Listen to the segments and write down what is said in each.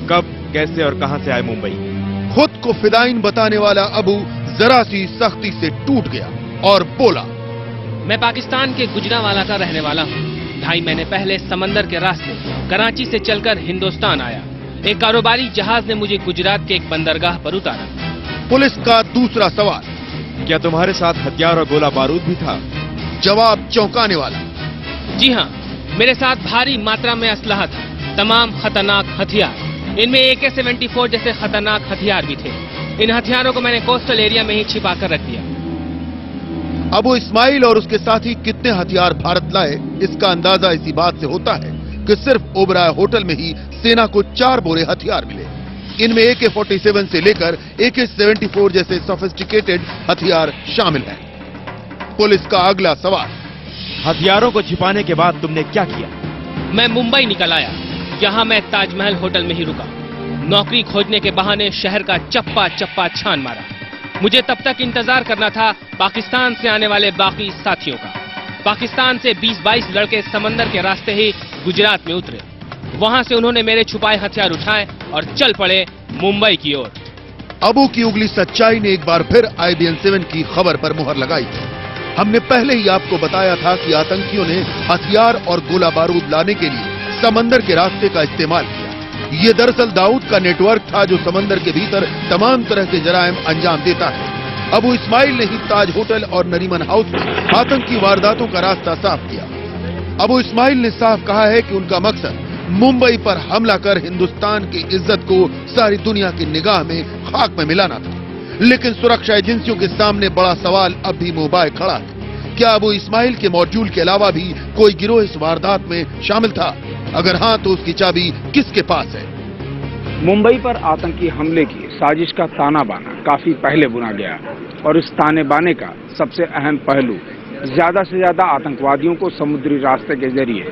कब, कैसे और कहां से आए मुंबई? खुद को फिदाइन बताने वाला अबू जरा सी सख्ती से टूट गया और बोला, मैं पाकिस्तान के गुजरांवाला का रहने वाला हूँ। 2.5 महीने पहले समंदर के रास्ते कराची से चलकर हिंदुस्तान आया। एक कारोबारी जहाज ने मुझे गुजरात के एक बंदरगाह पर उतारा। पुलिस का दूसरा सवाल, क्या तुम्हारे साथ हथियार और गोला बारूद भी था? जवाब चौंकाने वाला, जी हाँ, मेरे साथ भारी मात्रा में असलहा था, तमाम खतरनाक हथियार। इनमें AK-74 जैसे खतरनाक हथियार भी थे। इन हथियारों को मैंने कोस्टल एरिया में ही छिपा कर रख दिया। अबू इस्माइल और उसके साथी कितने हथियार भारत लाए, इसका अंदाजा इसी बात से होता है कि सिर्फ ओबराय होटल में ही सेना को 4 बोरे हथियार मिले। इनमें AK-47 से लेकर AK-74 जैसे सोफिस्टिकेटेड हथियार शामिल हैं। पुलिस का अगला सवाल, हथियारों को छिपाने के बाद तुमने क्या किया? मैं मुंबई निकल आया। यहाँ मैं ताजमहल होटल में ही रुका। नौकरी खोजने के बहाने शहर का चप्पा चप्पा छान मारा। मुझे तब तक इंतजार करना था पाकिस्तान से आने वाले बाकी साथियों का। पाकिस्तान से 20-22 लड़के समंदर के रास्ते ही गुजरात में उतरे। वहां से उन्होंने मेरे छुपाए हथियार उठाए और चल पड़े मुंबई की ओर। अबू की उगली सच्चाई ने एक बार फिर IBN-7 की खबर पर मुहर लगाई। हमने पहले ही आपको बताया था कि आतंकियों ने हथियार और गोला बारूद लाने के लिए समंदर के रास्ते का इस्तेमाल किया। ये दरअसल दाऊद का नेटवर्क था जो समंदर के भीतर तमाम तरह के जराइम अंजाम देता है। अबू इस्माइल ने ही ताज होटल और नरीमन हाउस में आतंकी वारदातों का रास्ता साफ किया। अबू इस्माइल ने साफ कहा है कि उनका मकसद मुंबई पर हमला कर हिंदुस्तान की इज्जत को सारी दुनिया की निगाह में खाक में मिलाना था। लेकिन सुरक्षा एजेंसियों के सामने बड़ा सवाल अब भी मुंबई खड़ा है। क्या अबू इस्माइल के मॉड्यूल के अलावा भी कोई गिरोह इस वारदात में शामिल था? अगर हां तो उसकी चाबी किसके पास है? मुंबई पर आतंकी हमले की साजिश का ताना बाना काफी पहले बुना गया और इस ताने बाने का सबसे अहम पहलू ज्यादा से ज्यादा आतंकवादियों को समुद्री रास्ते के जरिए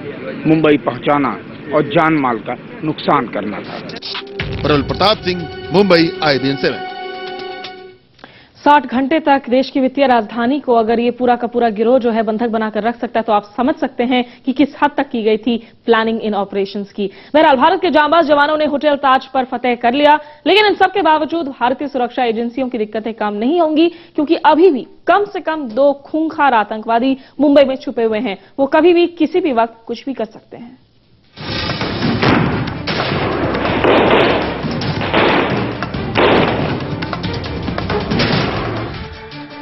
मुंबई पहुंचाना और जान माल का नुकसान करना था। प्रबल प्रताप सिंह, मुंबई, IBN-7। 60 घंटे तक देश की वित्तीय राजधानी को अगर ये पूरा का पूरा गिरोह जो है बंधक बनाकर रख सकता है तो आप समझ सकते हैं कि किस हद तक की गई थी प्लानिंग इन ऑपरेशंस की। बहरहाल भारत के जांबाज जवानों ने होटल ताज पर फतेह कर लिया, लेकिन इन सब के बावजूद भारतीय सुरक्षा एजेंसियों की दिक्कतें कम नहीं होंगी, क्योंकि अभी भी कम से कम 2 खूंखार आतंकवादी मुंबई में छुपे हुए हैं। वो कभी भी किसी भी वक्त कुछ भी कर सकते हैं।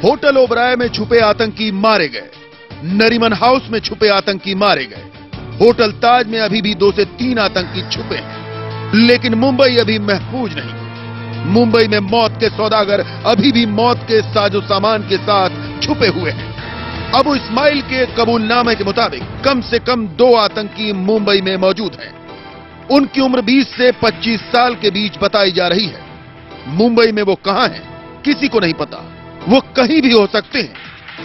होटल ओबराय में छुपे आतंकी मारे गए, नरीमन हाउस में छुपे आतंकी मारे गए, होटल ताज में अभी भी 2 से 3 आतंकी छुपे हैं। लेकिन मुंबई अभी महफूज नहीं। मुंबई में मौत के सौदागर अभी भी मौत के साजो सामान के साथ छुपे हुए हैं। अबू इस्माइल के कबूलनामे के मुताबिक कम से कम 2 आतंकी मुंबई में मौजूद हैं। उनकी उम्र 20 से 25 साल के बीच बताई जा रही है। मुंबई में वो कहां हैं, किसी को नहीं पता। वो कहीं भी हो सकते हैं,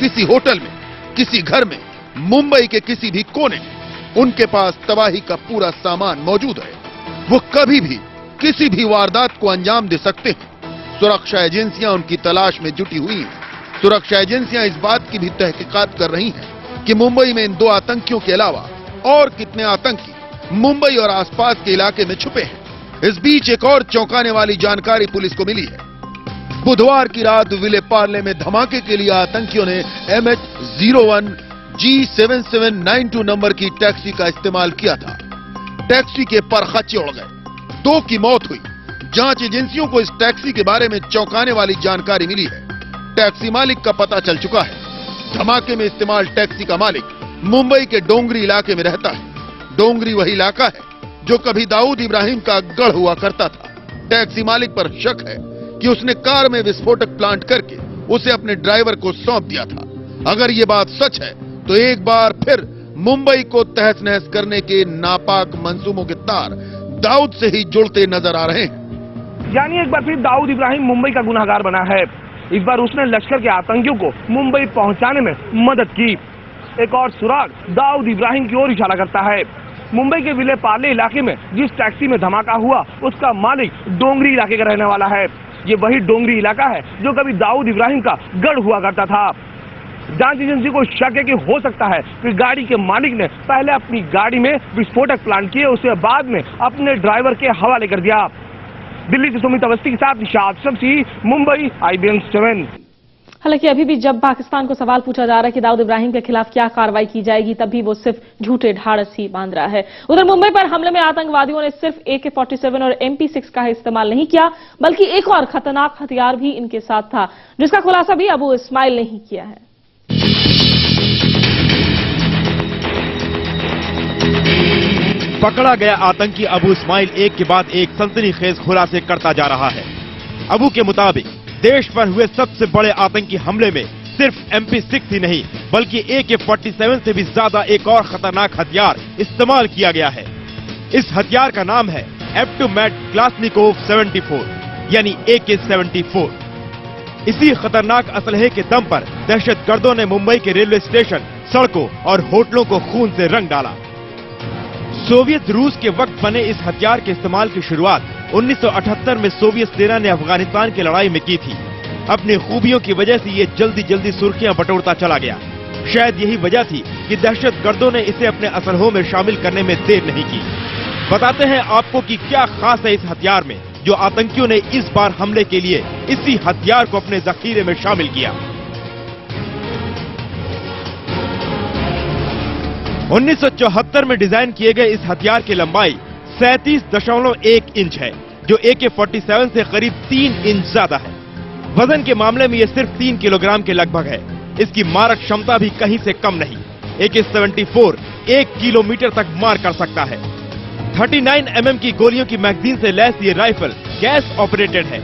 किसी होटल में, किसी घर में, मुंबई के किसी भी कोने में। उनके पास तबाही का पूरा सामान मौजूद है। वो कभी भी किसी भी वारदात को अंजाम दे सकते हैं। सुरक्षा एजेंसियां उनकी तलाश में जुटी हुई हैं। सुरक्षा एजेंसियां इस बात की भी तहकीकात कर रही हैं कि मुंबई में इन 2 आतंकियों के अलावा और कितने आतंकी मुंबई और आसपास के इलाके में छुपे हैं। इस बीच एक और चौंकाने वाली जानकारी पुलिस को मिली है। बुधवार की रात विले पार्ले में धमाके के लिए आतंकियों ने MH01 G7792 नंबर की टैक्सी का इस्तेमाल किया था। टैक्सी के परखच्चे उड़ गए, 2 की मौत हुई। जांच एजेंसियों को इस टैक्सी के बारे में चौंकाने वाली जानकारी मिली है। टैक्सी मालिक का पता चल चुका है। धमाके में इस्तेमाल टैक्सी का मालिक मुंबई के डोंगरी इलाके में रहता है। डोंगरी वही इलाका है जो कभी दाऊद इब्राहिम का गढ़ हुआ करता था। टैक्सी मालिक पर शक है कि उसने कार में विस्फोटक प्लांट करके उसे अपने ड्राइवर को सौंप दिया था। अगर ये बात सच है तो एक बार फिर मुंबई को तहस नहस करने के नापाक मंसूबों के तार दाऊद से ही जुड़ते नजर आ रहे हैं। यानी एक बार फिर दाऊद इब्राहिम मुंबई का गुनहगार बना है। इस बार उसने लश्कर के आतंकियों को मुंबई पहुंचाने में मदद की। एक और सुराग दाऊद इब्राहिम की ओर इशारा करता है। मुंबई के विले पार्ले इलाके में जिस टैक्सी में धमाका हुआ उसका मालिक डोंगरी इलाके का रहने वाला है। ये वही डोंगरी इलाका है जो कभी दाऊद इब्राहिम का गढ़ हुआ करता था। जांच एजेंसी को शक है कि हो सकता है कि गाड़ी के मालिक ने पहले अपनी गाड़ी में विस्फोटक प्लांट किए, उसे बाद में अपने ड्राइवर के हवाले कर दिया। दिल्ली से सुमित अवस्थी के साथ निशात शमसी, मुंबई, IBN 7। हालांकि अभी भी जब पाकिस्तान को सवाल पूछा जा रहा है कि दाऊद इब्राहिम के खिलाफ क्या कार्रवाई की जाएगी, तब भी वो सिर्फ झूठे ढाढ़स ही बांध रहा है। उधर मुंबई पर हमले में आतंकवादियों ने सिर्फ AK-47 और MP6 का इस्तेमाल नहीं किया, बल्कि एक और खतरनाक हथियार भी इनके साथ था, जिसका खुलासा भी अबू इस्माइल ने ही किया है। पकड़ा गया आतंकी अबू इस्माइल एक के बाद एक सनसनीखेज खुलासे करता जा रहा है। अबू के मुताबिक देश पर हुए सबसे बड़े आतंकी हमले में सिर्फ MP6 ही नहीं, बल्कि AK-47 से भी ज्यादा एक और खतरनाक हथियार इस्तेमाल किया गया है। इस हथियार का नाम है F2 क्लासनिकोव 74 यानी AK-74। इसी खतरनाक असलहे के दम पर दहशतगर्दों ने मुंबई के रेलवे स्टेशन, सड़कों और होटलों को खून से रंग डाला। सोवियत रूस के वक्त बने इस हथियार के इस्तेमाल की शुरुआत 1978 में सोवियत सेना ने अफगानिस्तान की लड़ाई में की थी। अपनी खूबियों की वजह से ये जल्दी जल्दी सुर्खियां बटोरता चला गया। शायद यही वजह थी कि दहशतगर्दों ने इसे अपने असलहों में शामिल करने में देर नहीं की। बताते हैं आपको कि क्या खास है इस हथियार में, जो आतंकियों ने इस बार हमले के लिए इसी हथियार को अपने जखीरे में शामिल किया। 1974 में डिजाइन किए गए इस हथियार की लंबाई 37.1 इंच है, जो AK-47 से करीब 3 इंच ज्यादा है। वजन के मामले में यह सिर्फ 3 किलोग्राम के लगभग है। इसकी मारक क्षमता भी कहीं से कम नहीं। AK-74 1 किलोमीटर तक मार कर सकता है। 39 mm की गोलियों की मैगजीन से लैस ये राइफल गैस ऑपरेटेड है,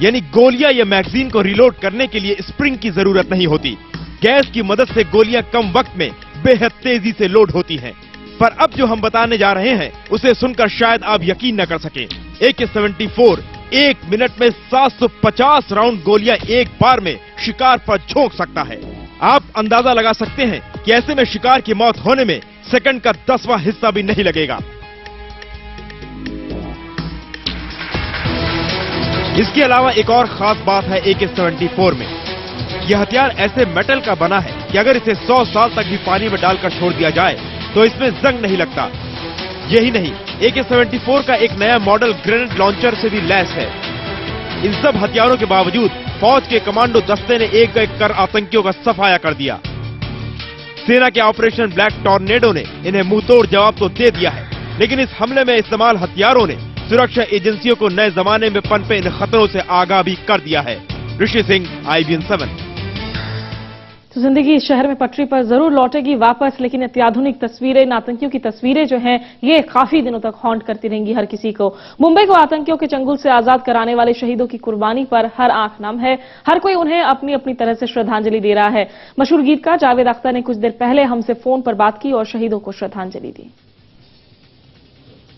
यानी गोलियां या मैगजीन को रिलोड करने के लिए स्प्रिंग की जरूरत नहीं होती। गैस की मदद से गोलियां कम वक्त में बेहद तेजी से लोड होती हैं। पर अब जो हम बताने जा रहे हैं उसे सुनकर शायद आप यकीन न कर सकें। AK-74 1 मिनट में 750 राउंड गोलियां एक बार में शिकार पर झोंक सकता है। आप अंदाजा लगा सकते हैं कि ऐसे में शिकार की मौत होने में सेकंड का 10वां हिस्सा भी नहीं लगेगा। इसके अलावा एक और खास बात है AK-74 में। यह हथियार ऐसे मेटल का बना है कि अगर इसे 100 साल तक भी पानी में डालकर छोड़ दिया जाए तो इसमें जंग नहीं लगता। यही नहीं, AK-74 का एक नया मॉडल ग्रेनेड लॉन्चर से भी लैस है। इन सब हथियारों के बावजूद फौज के कमांडो दस्ते ने एक एक कर आतंकियों का सफाया कर दिया। सेना के ऑपरेशन ब्लैक टॉर्नेडो ने इन्हें मुंहतोड़ जवाब तो दे दिया है, लेकिन इस हमले में इस्तेमाल हथियारों ने सुरक्षा एजेंसियों को नए जमाने में पनपे इन खतरों से आगाह भी कर दिया है। ऋषि सिंह, IBN 7। तो जिंदगी इस शहर में पटरी पर जरूर लौटेगी वापस, लेकिन अत्याधुनिक तस्वीरें, इन आतंकियों की तस्वीरें जो हैं, ये काफी दिनों तक हॉन्ट करती रहेंगी हर किसी को। मुंबई को आतंकियों के चंगुल से आजाद कराने वाले शहीदों की कुर्बानी पर हर आंख नम है। हर कोई उन्हें अपनी अपनी तरह से श्रद्धांजलि दे रहा है। मशहूर गीतकार जावेद अख्तर ने कुछ देर पहले हमसे फोन पर बात की और शहीदों को श्रद्धांजलि दी।